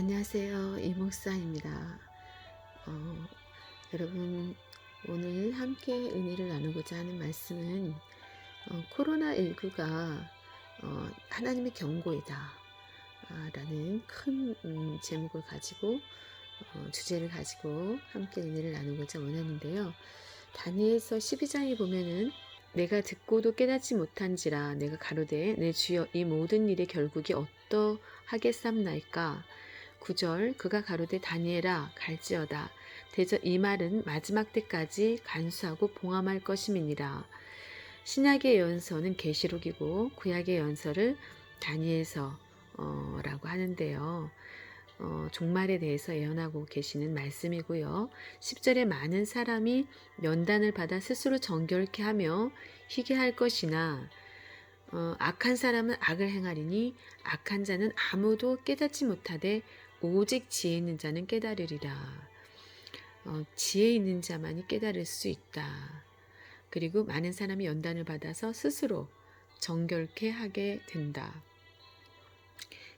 안녕하세요. 이목사입니다. 여러분, 오늘 함께 은혜를 나누고자 하는 말씀은 코로나19가 하나님의 경고이다 라는 큰 제목을 가지고 주제를 가지고 함께 은혜를 나누고자 원하는데요. 다니엘서 12장에 보면은 내가 듣고도 깨닫지 못한지라 내가 가로되 내 주여 이 모든 일의 결국이 어떠하겠삼나이까. 9절 그가 가로되 다니엘아 갈지어다. 대저 이 말은 마지막 때까지 간수하고 봉함할 것임이니라. 신약의 예언서는 계시록이고 구약의 예언서를 다니엘서라고 하는데요. 종말에 대해서 예언하고 계시는 말씀이고요. 10절에 많은 사람이 연단을 받아 스스로 정결케 하며 희게 할 것이나 악한 사람은 악을 행하리니 악한 자는 아무도 깨닫지 못하되 오직 지혜 있는 자는 깨달으리라. 지혜 있는 자만이 깨달을 수 있다. 그리고 많은 사람이 연단을 받아서 스스로 정결케 하게 된다.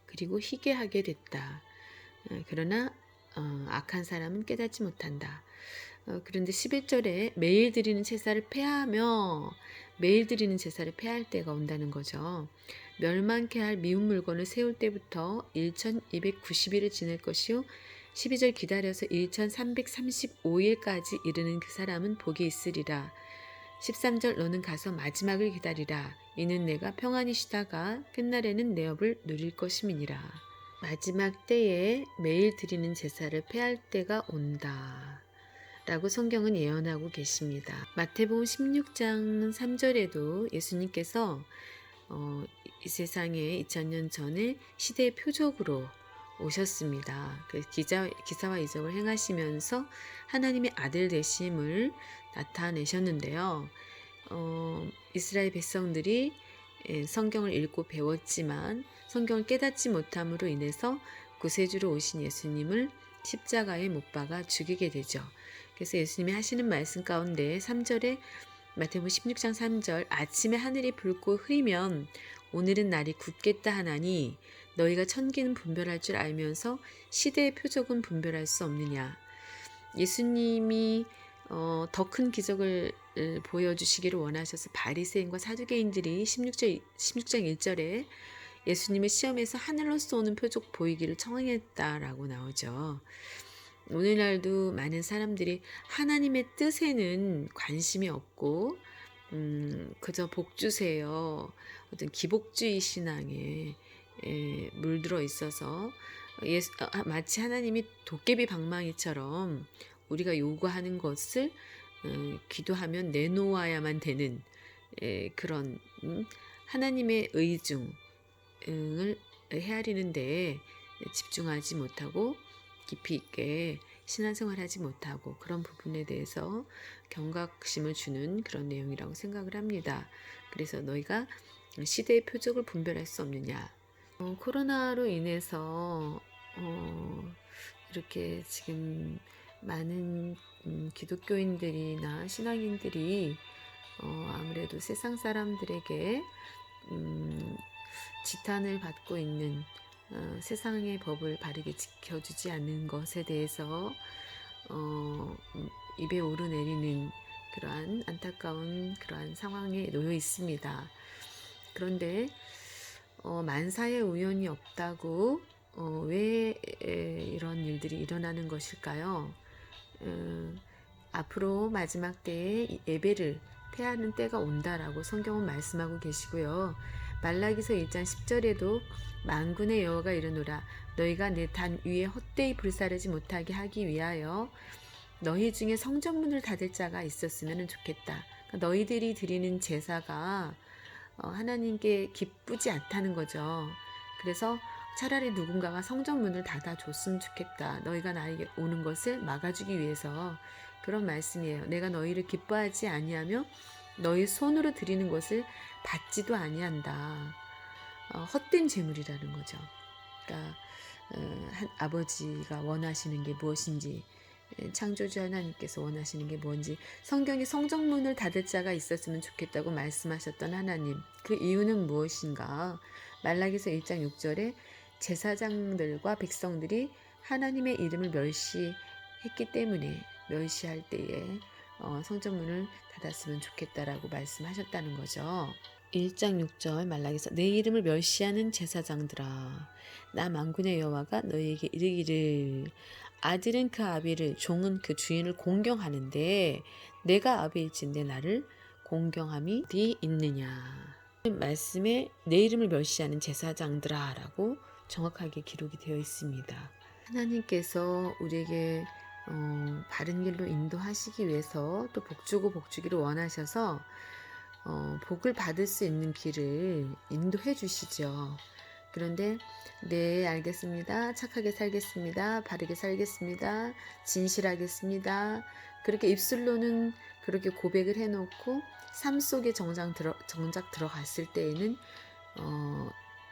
그리고 희게 하게 됐다. 그러나 악한 사람은 깨닫지 못한다. 그런데 11절에 매일 드리는 제사를 폐하며 매일 드리는 제사를 폐할 때가 온다는 거죠. 멸망케 할 미운 물건을 세울 때부터 1290일을 지낼 것이요 12절 기다려서 1335일까지 이르는 그 사람은 복이 있으리라. 13절 너는 가서 마지막을 기다리라. 이는 내가 평안히 쉬다가 끝날에는 내 업을 누릴 것임이니라. 마지막 때에 매일 드리는 제사를 폐할 때가 온다 라고 성경은 예언하고 계십니다. 마태복음 16장 3절에도 예수님께서 이 세상에 2000년 전에 시대의 표적으로 오셨습니다. 그 기사와 이적을 행하시면서 하나님의 아들 되심을 나타내셨는데요. 이스라엘 백성들이 성경을 읽고 배웠지만 성경을 깨닫지 못함으로 인해서 구세주로 오신 예수님을 십자가에 못 박아 죽이게 되죠. 그래서 예수님이 하시는 말씀 가운데 3절에 마태복음 16장 3절 아침에 하늘이 붉고 흐리면 오늘은 날이 굳겠다 하나니 너희가 천기는 분별할 줄 알면서 시대의 표적은 분별할 수 없느냐. 예수님이 더 큰 기적을 보여주시기를 원하셔서 바리새인과 사두개인들이 16장 1절에 예수님의 시험에서 하늘로 쏘는 표적 보이기를 청했다라고 나오죠. 오늘날도 많은 사람들이 하나님의 뜻에는 관심이 없고 그저 복 주세요. 어떤 기복주의 신앙에 물들어 있어서 마치 하나님이 도깨비 방망이처럼 우리가 요구하는 것을 기도하면 내놓아야만 되는 그런 하나님의 의중을 헤아리는 데에 집중하지 못하고 깊이 있게 신앙생활하지 못하고 그런 부분에 대해서 경각심을 주는 그런 내용이라고 생각을 합니다. 그래서 너희가 시대의 표적을 분별할 수 없느냐. 코로나로 인해서 이렇게 지금 많은 기독교인들이나 신앙인들이 아무래도 세상 사람들에게 지탄을 받고 있는 세상의 법을 바르게 지켜주지 않는 것에 대해서 입에 오르내리는 그러한 안타까운 그러한 상황에 놓여 있습니다. 그런데 만사의 우연이 없다고 왜 이런 일들이 일어나는 것일까요? 앞으로 마지막 때에 예배를 폐하는 때가 온다라고 성경은 말씀하고 계시고요. 말라기서 1장 10절에도 만군의 여호와가 이르노라 너희가 내 단 위에 헛되이 불사르지 못하게 하기 위하여 너희 중에 성전문을 닫을 자가 있었으면 좋겠다. 그러니까 너희들이 드리는 제사가 하나님께 기쁘지 않다는 거죠. 그래서 차라리 누군가가 성전문을 닫아줬으면 좋겠다. 너희가 나에게 오는 것을 막아주기 위해서 그런 말씀이에요. 내가 너희를 기뻐하지 아니하며 너희 손으로 드리는 것을 받지도 아니한다. 헛된 재물이라는 거죠. 그러니까 아버지가 원하시는 게 무엇인지 창조주 하나님께서 원하시는 게 뭔지 성경에 성전문을 닫을 자가 있었으면 좋겠다고 말씀하셨던 하나님 그 이유는 무엇인가 말라기서 1장 6절에 제사장들과 백성들이 하나님의 이름을 멸시했기 때문에 멸시할 때에 성전문을 닫았으면 좋겠다라고 말씀하셨다는 거죠. 1장 6절 말라기서 내 이름을 멸시하는 제사장들아 나 만군의 여호와가 너희에게 이르기를 아들은 그 아비를 종은 그 주인을 공경하는데 내가 아비일진데 나를 공경함이 어디 있느냐. 말씀에 내 이름을 멸시하는 제사장들아 라고 정확하게 기록이 되어 있습니다. 하나님께서 우리에게 바른 길로 인도하시기 위해서 또 복주고 복주기를 원하셔서 복을 받을 수 있는 길을 인도해 주시죠. 그런데 네 알겠습니다. 착하게 살겠습니다. 바르게 살겠습니다. 진실하겠습니다. 그렇게 입술로는 그렇게 고백을 해놓고 삶 속에 정작 들어갔을 때에는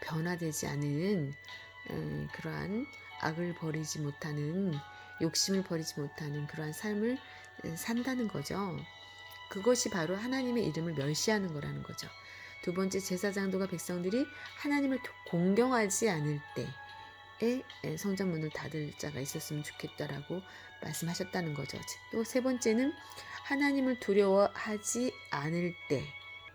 변화되지 않은 그러한 악을 버리지 못하는 욕심을 버리지 못하는 그러한 삶을 산다는 거죠. 그것이 바로 하나님의 이름을 멸시하는 거라는 거죠. 두 번째 제사장들과 백성들이 하나님을 공경하지 않을 때에 성전문을 닫을 자가 있었으면 좋겠다라고 말씀하셨다는 거죠. 또 세 번째는 하나님을 두려워하지 않을 때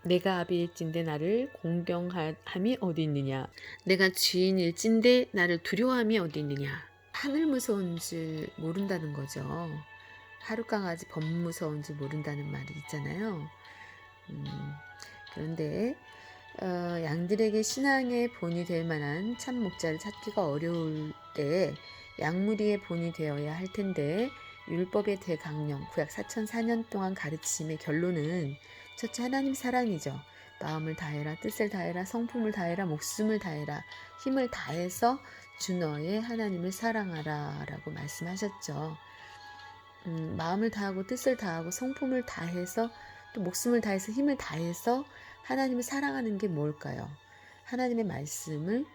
내가 아비일진데 나를 공경함이 어디 있느냐. 내가 주인일진데 나를 두려워함이 어디 있느냐. 하늘 무서운 줄 모른다는 거죠. 하룻강아지 범 무서운 줄 모른다는 말이 있잖아요. 그런데 양들에게 신앙의 본이 될 만한 참 목자를 찾기가 어려울 때 양무리의 본이 되어야 할 텐데 율법의 대강령 구약 4004년 동안 가르침의 결론은 첫째 하나님 사랑이죠. 마음을 다해라, 뜻을 다해라, 성품을 다해라, 목숨을 다해라, 힘을 다해서 주 너의 하나님을 사랑하라 라고 말씀하셨죠. 마음을 다하고 뜻을 다하고 성품을 다해서 또 목숨을 다해서 힘을 다해서 하나님을 사랑하는 게 뭘까요? 하나님의 말씀을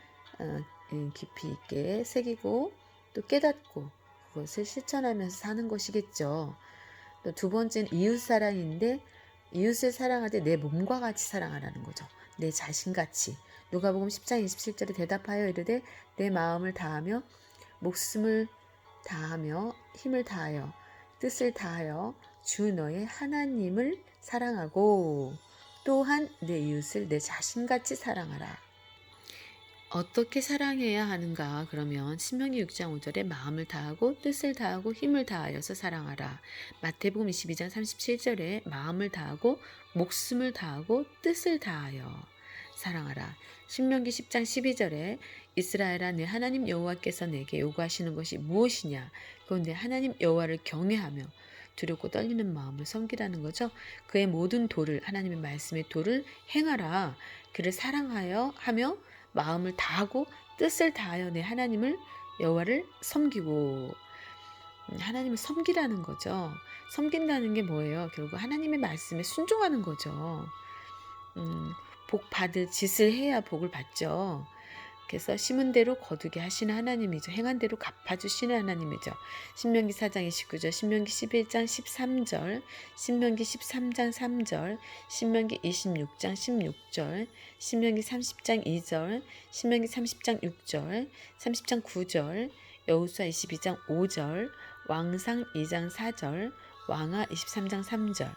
깊이 있게 새기고 또 깨닫고 그것을 실천하면서 사는 것이겠죠. 또 두 번째는 이웃사랑인데 이웃을 사랑하되 내 몸과 같이 사랑하라는 거죠. 내 자신같이. 누가복음 10장 27절에 대답하여 이르되 내 마음을 다하며 목숨을 다하며 힘을 다하여 뜻을 다하여 주 너의 하나님을 사랑하고 또한 내 이웃을 내 자신같이 사랑하라. 어떻게 사랑해야 하는가? 그러면 신명기 6장 5절에 마음을 다하고 뜻을 다하고 힘을 다하여서 사랑하라. 마태복음 22장 37절에 마음을 다하고 목숨을 다하고 뜻을 다하여 사랑하라. 신명기 10장 12절에 이스라엘아 내 하나님 여호와께서 내게 요구하시는 것이 무엇이냐? 그건 내 하나님 여호와를 경외하며 두렵고 떨리는 마음을 섬기라는 거죠. 그의 모든 도를 하나님의 말씀의 도를 행하라. 그를 사랑하여 하며 마음을 다하고 뜻을 다하여 내 하나님을 여호와를 섬기고 하나님을 섬기라는 거죠. 섬긴다는 게 뭐예요? 결국 하나님의 말씀에 순종하는 거죠. 복 받을 짓을 해야 복을 받죠. 그래서 심은 대로 거두게 하시는 하나님이죠. 행한 대로 갚아주시는 하나님이죠. 신명기 4장 29절, 신명기 11장 13절, 신명기 13장 3절, 신명기 26장 16절, 신명기 30장 2절, 신명기 30장 6절, 30장 9절, 여호수아 22장 5절, 왕상 2장 4절, 왕하 23장 3절,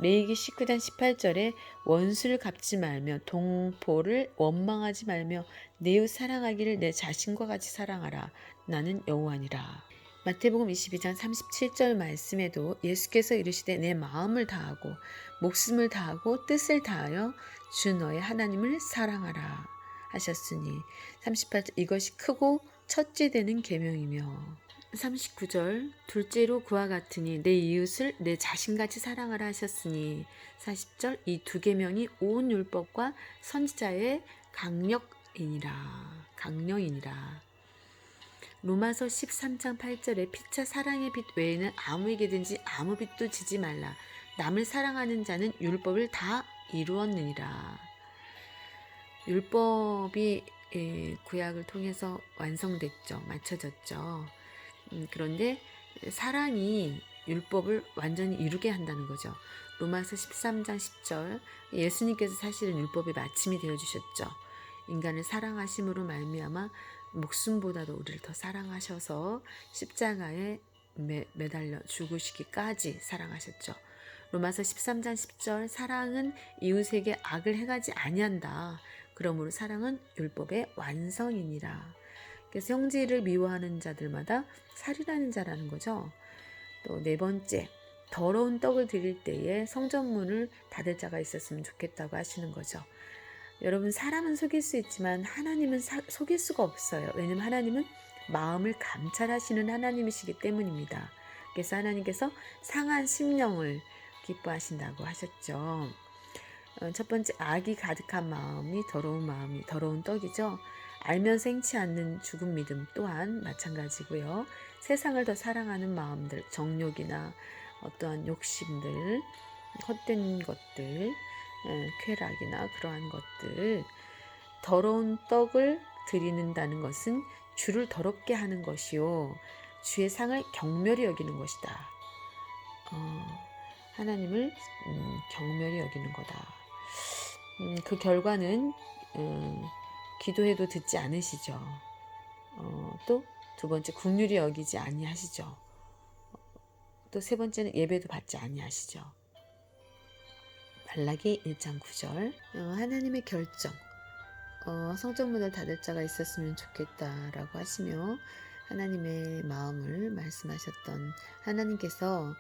레위기 19장 18절에 원수를 갚지 말며 동포를 원망하지 말며 내 이웃 사랑하기를 내 자신과 같이 사랑하라. 나는 여호와니라. 마태복음 22장 37절 말씀에도 예수께서 이르시되 내 마음을 다하고 목숨을 다하고 뜻을 다하여 주 너의 하나님을 사랑하라 하셨으니 38절 이것이 크고 첫째 되는 계명이며 39절 둘째로 그와 같으니 내 이웃을 내 자신같이 사랑하라 하셨으니 40절 이 두 계명이 온 율법과 선지자의 강령이니라. 로마서 13장 8절에 피차 사랑의 빛 외에는 아무에게든지 아무 빛도 지지 말라. 남을 사랑하는 자는 율법을 다 이루었느니라. 율법이 구약을 통해서 완성됐죠. 맞춰졌죠. 그런데 사랑이 율법을 완전히 이루게 한다는 거죠. 로마서 13장 10절 예수님께서 사실은 율법의 마침이 되어주셨죠. 인간을 사랑하심으로 말미암아 목숨보다도 우리를 더 사랑하셔서 십자가에 매달려 죽으시기까지 사랑하셨죠. 로마서 13장 10절 사랑은 이웃에게 악을 행하지 아니한다. 그러므로 사랑은 율법의 완성이니라. 그래서 형제를 미워하는 자들마다 살인하는 자라는 거죠. 또 네 번째, 더러운 떡을 드릴 때에 성전문을 닫을 자가 있었으면 좋겠다고 하시는 거죠. 여러분, 사람은 속일 수 있지만 하나님은 속일 수가 없어요. 왜냐하면 하나님은 마음을 감찰하시는 하나님이시기 때문입니다. 그래서 하나님께서 상한 심령을 기뻐하신다고 하셨죠. 첫 번째, 악이 가득한 마음이 더러운 떡이죠. 알면서 행치 않는 죽은 믿음 또한 마찬가지고요. 세상을 더 사랑하는 마음들, 정욕이나 어떠한 욕심들, 헛된 것들, 쾌락이나 그러한 것들, 더러운 떡을 드리는다는 것은 주를 더럽게 하는 것이요 주의 상을 경멸히 여기는 것이다. 하나님을 경멸히 여기는 거다. 그 결과는 기도해도 듣지 않으시죠. 또 두 번째, 긍휼히 여기지 아니하시죠. 또 세 번째는 예배도 받지 아니하시죠. 말라기 1장 9절. 하나님의 결정. 성전문을 닫을 자가 있었으면 좋겠다라고 하시며 하나님의 마음을 말씀하셨던 하나님께서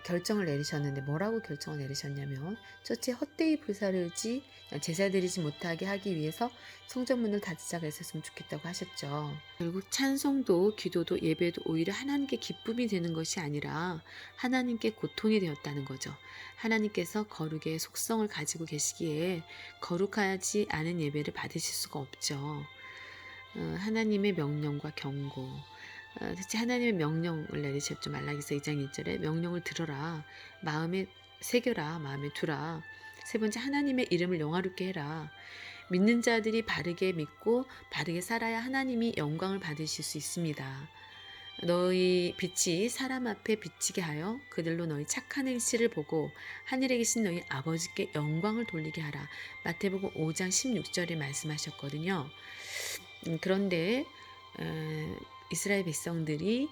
결정을 내리셨는데 뭐라고 결정을 내리셨냐면 첫째, 헛되이 불사르지 제사 드리지 못하게 하기 위해서 성전문을 닫을 자가 있었으면 좋겠다고 하셨죠. 결국 찬송도 기도도 예배도 오히려 하나님께 기쁨이 되는 것이 아니라 하나님께 고통이 되었다는 거죠. 하나님께서 거룩의 속성을 가지고 계시기에 거룩하지 않은 예배를 받으실 수가 없죠. 하나님의 명령과 경고, 특히 하나님의 명령을 내리셨죠. 말라기서 2장 1절에 명령을 들어라, 마음에 새겨라, 마음에 두라. 세 번째, 하나님의 이름을 영화롭게 해라. 믿는 자들이 바르게 믿고 바르게 살아야 하나님이 영광을 받으실 수 있습니다. 너희 빛이 사람 앞에 비치게 하여 그들로 너희 착한 행실을 보고 하늘에 계신 너희 아버지께 영광을 돌리게 하라. 마태복음 5장 16절에 말씀하셨거든요. 그런데 이스라엘 백성들이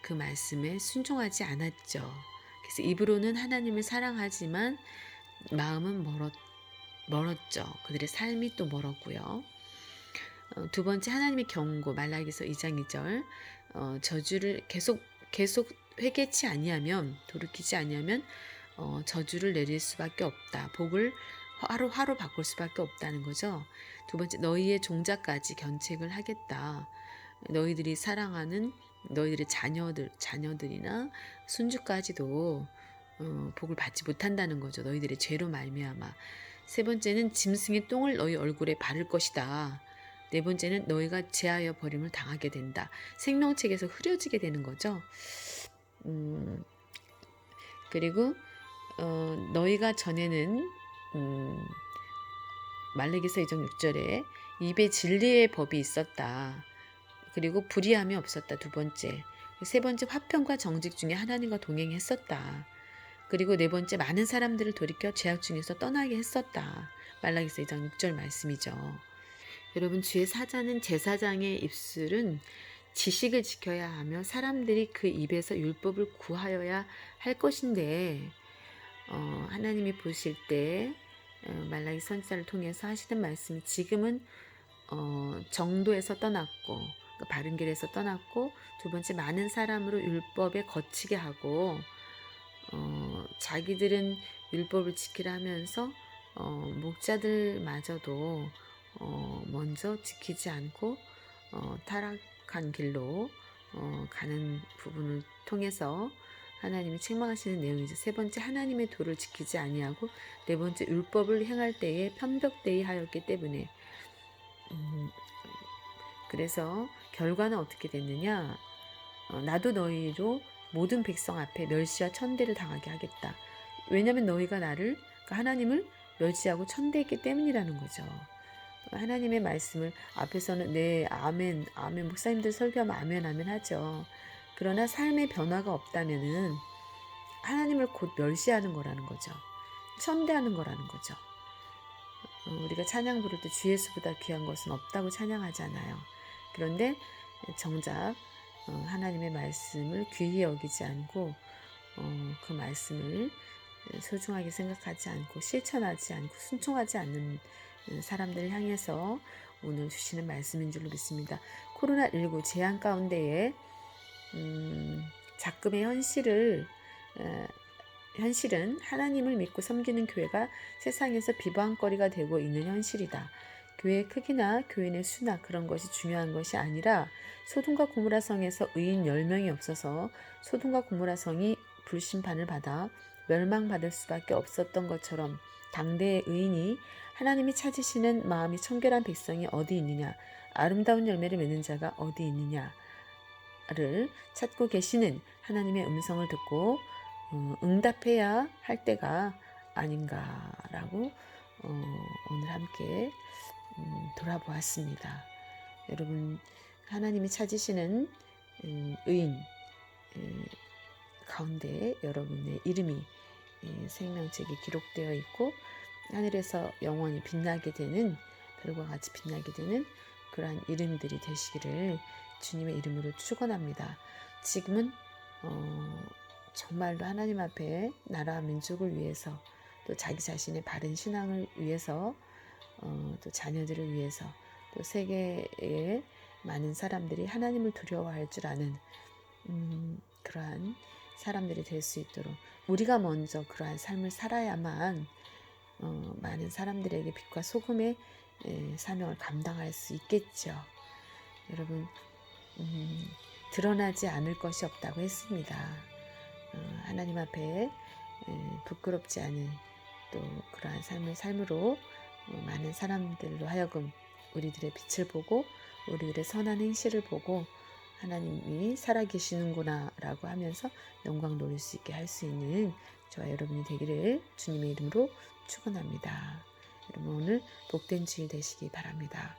그 말씀에 순종하지 않았죠. 그래서 입으로는 하나님을 사랑하지만 마음은 멀었죠. 그들의 삶이 또 멀었고요. 두 번째, 하나님의 경고, 말라기서 2장 2절. 저주를 계속 회개치 아니하면, 돌이키지 아니하면 저주를 내릴 수밖에 없다. 복을 하루 바꿀 수밖에 없다는 거죠. 두 번째, 너희의 종자까지 견책을 하겠다. 너희들이 사랑하는 너희들의 자녀들이나 손주까지도 복을 받지 못한다는 거죠. 너희들의 죄로 말미암아. 세 번째는 짐승의 똥을 너희 얼굴에 바를 것이다. 네 번째는 너희가 제하여 버림을 당하게 된다. 생명책에서 흐려지게 되는 거죠. 그리고 너희가 전에는 말라기서 2장 6절에 입에 진리의 법이 있었다. 그리고 불의함이 없었다. 두 번째. 세 번째, 화평과 정직 중에 하나님과 동행했었다. 그리고 네 번째, 많은 사람들을 돌이켜 죄악 중에서 떠나게 했었다. 말라기서 2장 6절 말씀이죠. 여러분, 주의 사자는 제사장의 입술은 지식을 지켜야 하며 사람들이 그 입에서 율법을 구하여야 할 것인데 하나님이 보실 때 말라기 선지자를 통해서 하시는 말씀이 지금은 정도에서 떠났고 바른 길에서 떠났고 두 번째, 많은 사람으로 율법에 거치게 하고 자기들은 율법을 지키라 하면서 목자들마저도 먼저 지키지 않고 타락한 길로 가는 부분을 통해서 하나님이 책망하시는 내용이죠. 세 번째, 하나님의 도를 지키지 아니하고 네 번째, 율법을 행할 때에 편벽되이 하였기 때문에 그래서 결과는 어떻게 됐느냐? 나도 너희로 모든 백성 앞에 멸시와 천대를 당하게 하겠다. 왜냐하면 너희가 그러니까 하나님을 멸시하고 천대했기 때문이라는 거죠. 하나님의 말씀을 앞에서는 네, 아멘, 아멘, 목사님들 설교하면 아멘, 아멘 하죠. 그러나 삶의 변화가 없다면은 하나님을 곧 멸시하는 거라는 거죠. 천대하는 거라는 거죠. 우리가 찬양 부를 때 주 예수보다 귀한 것은 없다고 찬양하잖아요. 그런데 정작 하나님의 말씀을 귀히 여기지 않고 그 말씀을 소중하게 생각하지 않고 실천하지 않고 순종하지 않는 사람들을 향해서 오늘 주시는 말씀인 줄로 믿습니다. 코로나19 재앙 가운데에 작금의 현실은 하나님을 믿고 섬기는 교회가 세상에서 비방거리가 되고 있는 현실이다. 교회의 크기나 교인의 수나 그런 것이 중요한 것이 아니라 소돔과 고모라 성에서 의인 10명이 없어서 소돔과 고모라 성이 불심판을 받아 멸망받을 수밖에 없었던 것처럼 당대의 의인이 하나님이 찾으시는 마음이 청결한 백성이 어디 있느냐, 아름다운 열매를 맺는 자가 어디 있느냐를 찾고 계시는 하나님의 음성을 듣고 응답해야 할 때가 아닌가라고 오늘 함께 돌아보았습니다. 여러분, 하나님이 찾으시는 의인 가운데 여러분의 이름이 생명책에 기록되어 있고 하늘에서 영원히 빛나게 되는, 별과 같이 빛나게 되는 그러한 이름들이 되시기를 주님의 이름으로 축원합니다. 지금은 정말로 하나님 앞에 나라와 민족을 위해서, 또 자기 자신의 바른 신앙을 위해서, 또 자녀들을 위해서, 또 세계의 많은 사람들이 하나님을 두려워할 줄 아는 그러한 사람들이 될 수 있도록 우리가 먼저 그러한 삶을 살아야만 많은 사람들에게 빛과 소금의 사명을 감당할 수 있겠죠. 여러분, 드러나지 않을 것이 없다고 했습니다. 하나님 앞에 부끄럽지 않은 또 그러한 삶으로 많은 사람들로 하여금 우리들의 빛을 보고 우리들의 선한 행실을 보고 하나님이 살아계시는구나 라고 하면서 영광 돌릴 수 있게 할 수 있는 저와 여러분이 되기를 주님의 이름으로 축원합니다. 여러분, 오늘 복된 주일 되시기 바랍니다.